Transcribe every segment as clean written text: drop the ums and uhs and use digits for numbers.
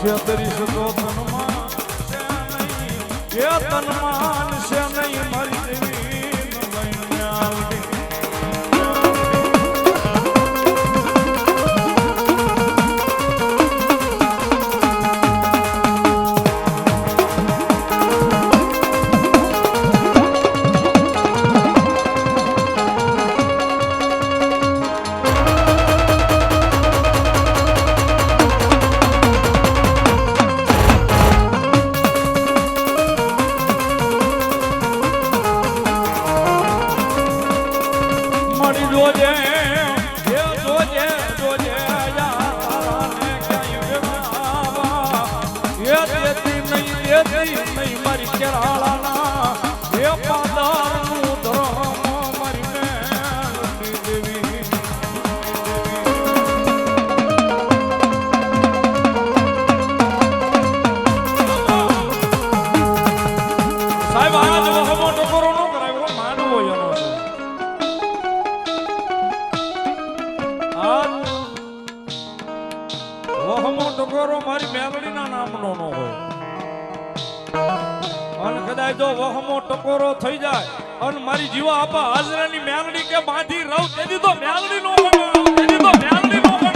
છેતરીશ તો તનમાં એ તનમાં છે નહીં મારી દેવી લઈને આવડી મારી મેલડીના નામનો ન હોય અને કદાચ જો વહમો ટકોરો થઈ જાય અને મારી જીવા આપા હાજરાની મેલડી કે બાંધી રહું તેથી તો મેલડી નો હોય તેથી તો મેલડી નો હોય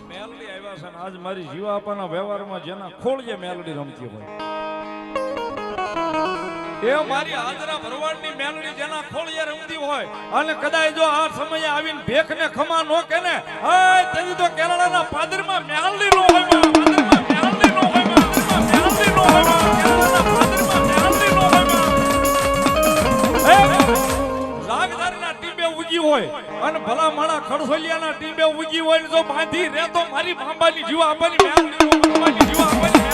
મેલડી આવ્યા છે આજ મારી જીવા આપાના વ્યવહારમાં જેના ખોળીએ મેલડી રમતી હોય એ મારી હાજરા ભરવાડની મેલડી જેના ખોળિયે રમતી હોય અને કદાચ જો આ સમયે આવીને ભેખને ખમા નો કે ને હે તેની તો કેરળાના પાદરમાં મેલડી નો હોય પાદરમાં મેલડી નો હોય પાદરમાં મેલડી નો હોય કેરળાના પાદરમાં મેલડી નો હોય હે રાગધારીના ટીબે ઉગી હોય અને ભલા માણા ખડસોલિયાના ટીબે ઉગી હોય ને જો બાંધી રે તો મારી બાંબાની જીવા આપવાની મેલડી નો બાંબાની જીવા આપવાની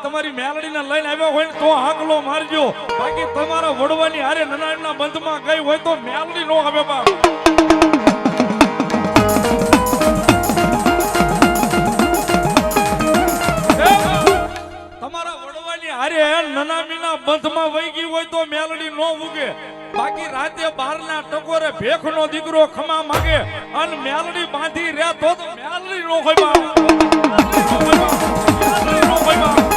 તમારી મેલડીને લઈને આવ્યો હોય તો હાકલો મારજો બાકી તમારા વડવાની હારે નનાળના બંધમાં ગઈ હોય તો મેલડી નો આવે બા તમારા વડવાની હારે નનામીના બંધમાં વહી ગઈ હોય તો મેલડી નો ઉગે બાકી રાતે 12 ના ટકોરે ભેખનો દીકરો ખમા માંગે અને મેલડી બાંધી રે તો મેલડી નો હોય બા મેલડી નો હોય બા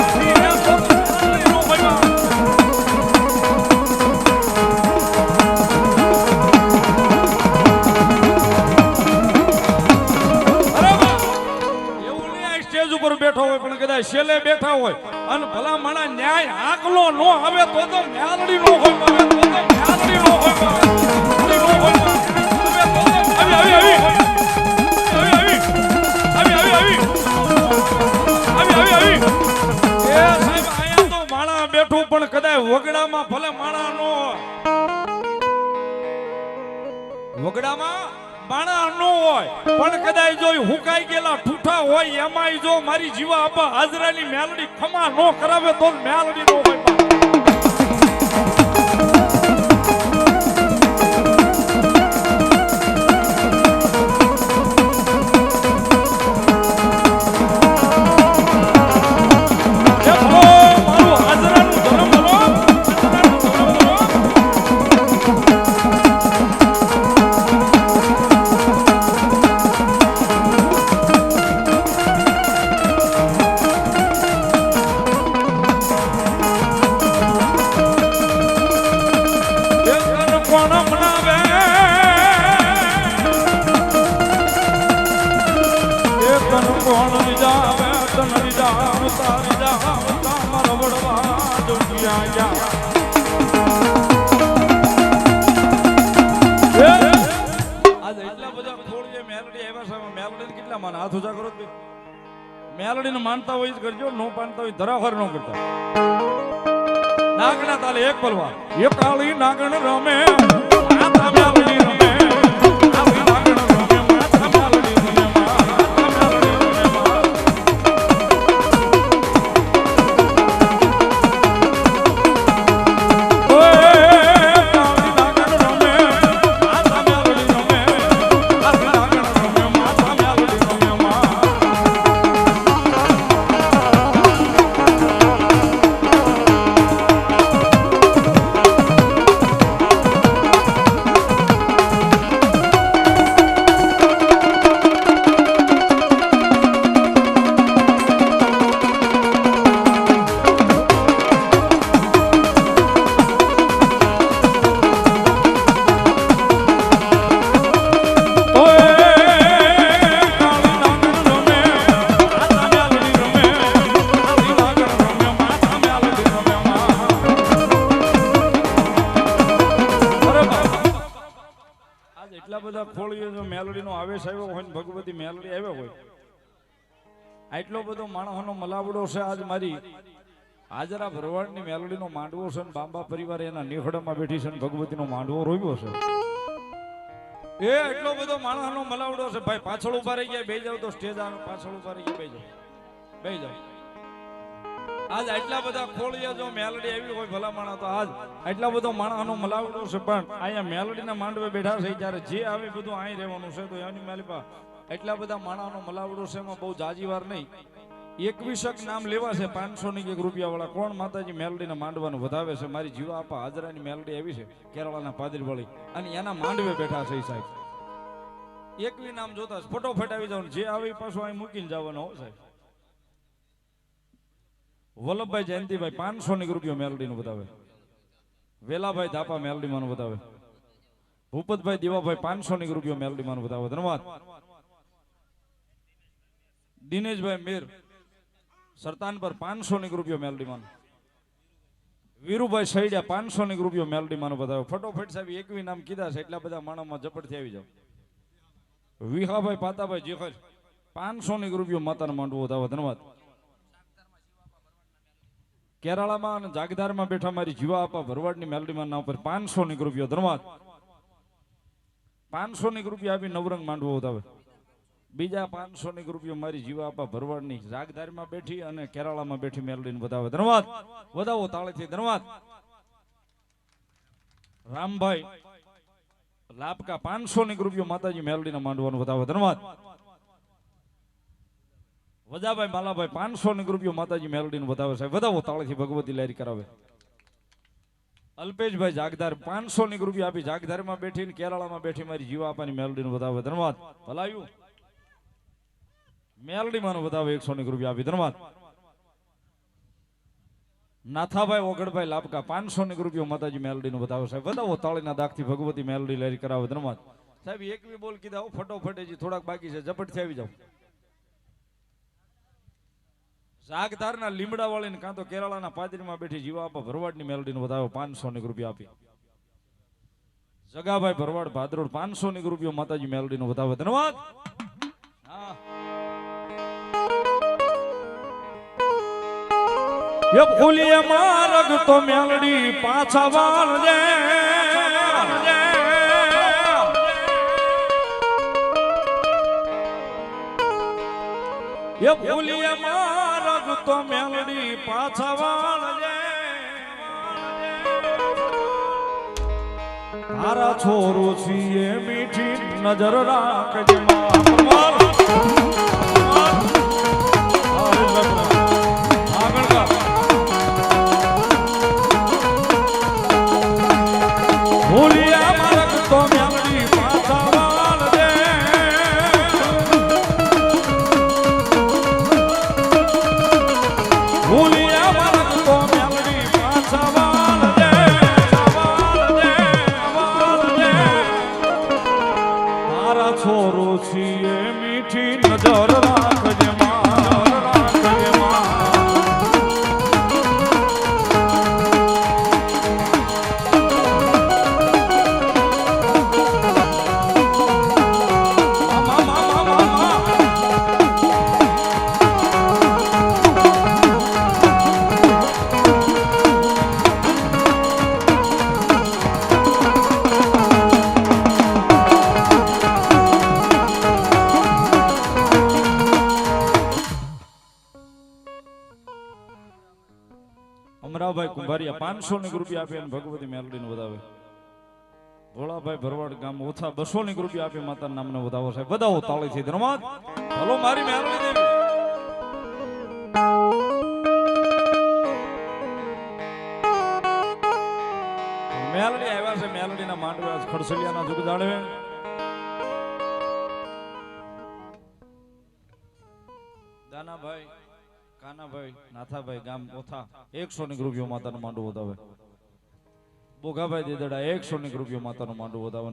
બેઠો હોય પણ કદાચ છેલ્લે બેઠા હોય અને ભલા માણા ન્યાય આકલો નો આવે તો મેલડી નો હોય મેલડી નો હોય બેઠું પણ કદાચ વગડામાં ભલે માણા નો વગડામાં માણા નો હોય પણ કદાચ જો હુકાઈ ગયેલા ઠૂઠા હોય એમાં જો મારી જીવા આપા હાજરાની મેલડી ખમા નો કરાવે તો મેલડી નો હોય મેલડીને માનતા હોય કરજો નો માનતા હોય ધરાવર નો કરતા નાગના તાલે એક બોલવા એ કાળી નાગણ રમે માતા મેલડી રમે કાળી નાગણ રમે માતા મેલડી રમે ઓય કાળી એટલા બધા ખોળીએ જો મેલડીનો આવેશ આવ્યો હોય ને ભગવતી મેલડી આવ્યો હોય, આટલો બધો માણસનો મલાવડો છે. આજ મારી હાજરા ભરવાડની મેલડીનો માંડવો છે ને બાંબા પરિવાર એના નીખડામાં બેઠી છે ને ભગવતીનો માંડવો રોવ્યો છે. એ એટલો બધો માણસનો મલાવડો છે. ભાઈ પાછળ ઉભા રહી ગયા, બે જાવ તો સ્ટેજ આવે, પાછળ ઉભા રહી ગયા, બે જાવ. આજ આટલા બધા ખોળિયા જો મેલડી આવી હોય ભલા માણસ, તો આજ આટલા બધો માણસનો મલાવડો છે. પણ અહીંયા મેલડીના માંડવે બેઠા છે ત્યારે જે આવે બધું અહીં રહેવાનું છે. તો એની માલિપા એટલા બધા માણસનો મલાવડો છે, એમાં બહુ જાજી વાર નહીં. 21 નામ લેવા છે, 500 ની 1 રૂપિયા વાળા. કોણ માતાજી મેલડીના માંડવાનું વધાવે છે? મારી જીવા આપા હાજરાની મેલડી આવી છે, કેરળાના પાદરીવાળી, અને એના માંડવે બેઠા છે સાહેબ. 21 નામ જોતા ફટોફટ આવી જાવ, જે આવે પાછું અહીં મૂકીને જવાનો હો સાહેબ. વલ્લભભાઈ જયંતિભાઈ 500 ની 1 રૂપિયો મેલડીનું બતાવે. વેલાભાઈ ધાપા મેલડીમાંનું બતાવે. ભૂપતભાઈ દેવાભાઈ 500 ની 1 રૂપિયો મેલડીમાંનું બતાવે. ધન્યવાદ. દિનેશભાઈ મેર સરતાન પર 500 ની 1 રૂપિયો મેલડીમાંનું. વીરુભાઈ સૈડિયા 500 ની 1 રૂપિયો મેલડીમાંનું બતાવે. ફટોફટ સાહેબ 21 નામ કીધા છે, એટલા બધા માણસમાં ઝપટથી આવી જાવ. વિહાભાઈ પાતાભાઈ જેખર 500 ની 1 રૂપિયો માતાનો માંડવો બતાવે. ધન્યવાદ. કેરાળામાં અને જાગધારમાં બેઠા મારી જીવા આપા ભરવાડની મેલડીમાં નામ પર 500 ની 1 રૂપિયો. ધન્યવાદ. 500 ની 1 રૂપિયા આપી નવરંગ માંડવો બતાવે. બીજા 500 ની 1 રૂપિયો મારી જીવા આપા ભરવાડની જાગધારમાં બેઠી અને કેરાળામાં બેઠી મેલડીને બતાવે. ધન્યવાદ. વધાવો તાળીથી. ધન્યવાદ. રામભાઈ લાપકા 500 ની 1 રૂપિયો માતાજી મેલડીના માંડવાનું બતાવે. ધન્યવાદ. વજાભાઈ માલાભાઈ 500 ની 1 રૂપિયો માતાજી મેલડીનું બતાવે સાહેબ. વધાવો તાળીથી ભગવતી લારી કરાવે. અલ્પેશભાઈ જાગધાર 500 ની 1 રૂપિયા આપી જાગધારમાં બેઠી ને કેરાળામાં બેઠી મારી જીવા આપાની મેલડીનું બતાવે. ધન્યવાદ. ભલાયું મેલડીમાંનું બતાવે 100 ની 1 રૂપિયા આપી. ધન્યવાદ. નાથાભાઈ ઓગણભાઈ લાપકા 500 ની 1 રૂપિયો માતાજી મેલડીનું બતાવે સાહેબ. વધાવો તાળીના દાખથી ભગવતી મેલડી લારી કરાવે. ધન્યવાદ. સાહેબ 1 બોલ કીધા ફટોફટ, હજી થોડાક બાકી છે, ઝપટથી આવી જાવ. જાગધારના લીમડા વાળીને કાં તો કેરાળાના પાદરીમાં બેઠી જીવા આપા ભરવાડની મેલડીનું બતાવે. 500 ની 1 રૂપિયા આપી. જગાભાઈ ભરવાડ ભાદરોડ 500 ની 1 રૂપિયો માતાજી મેલડીનું બતાવે. ધન્યવાદ. હા એ ફૂલીએ મારગ તો મેલડી પાછા વાળજે. એ ફૂલીએ મારગ તો મેલડી પાછા વાળજે. તારા છોરો છીએ મીઠી નજર રાખજે માં. ભૂલિયા મારગ તો મેલડી પાછા વાળજે. ભૂલિયા મારગ તો મેલડી પાછા વાળજે. તારા છોરો છીએ મીઠી નજર રાખજે માં. રાખજે માં. અમરાભાઈ કુંભારિયા 500 ની 1 રૂપિયા આપી અને ભગવતી મેલડીનું બતાવે. ભોળાભાઈ ભરવાડ ગામ ઓછા 200 ની 1 રૂપિયા આપી માતાના નામનો બતાવો સાહેબ. બધાઓ તાળીથી. ધન્યવાદ. હલો મારી મેલડી દેવી. મેલડી આવ્યા છે, મેલડીના માંડવે ખડસલિયાના જુગ જાળવે. દાનાભાઈ કાનાભાઈ નાથાભાઈ ગામ ઓથા 100 ની 1 રૂપિયો માતાનું માંડવું બતાવે. બોગાભાઈ દેદડા 100 ની 1 રૂપિયો માતાનું માંડવું બતાવે.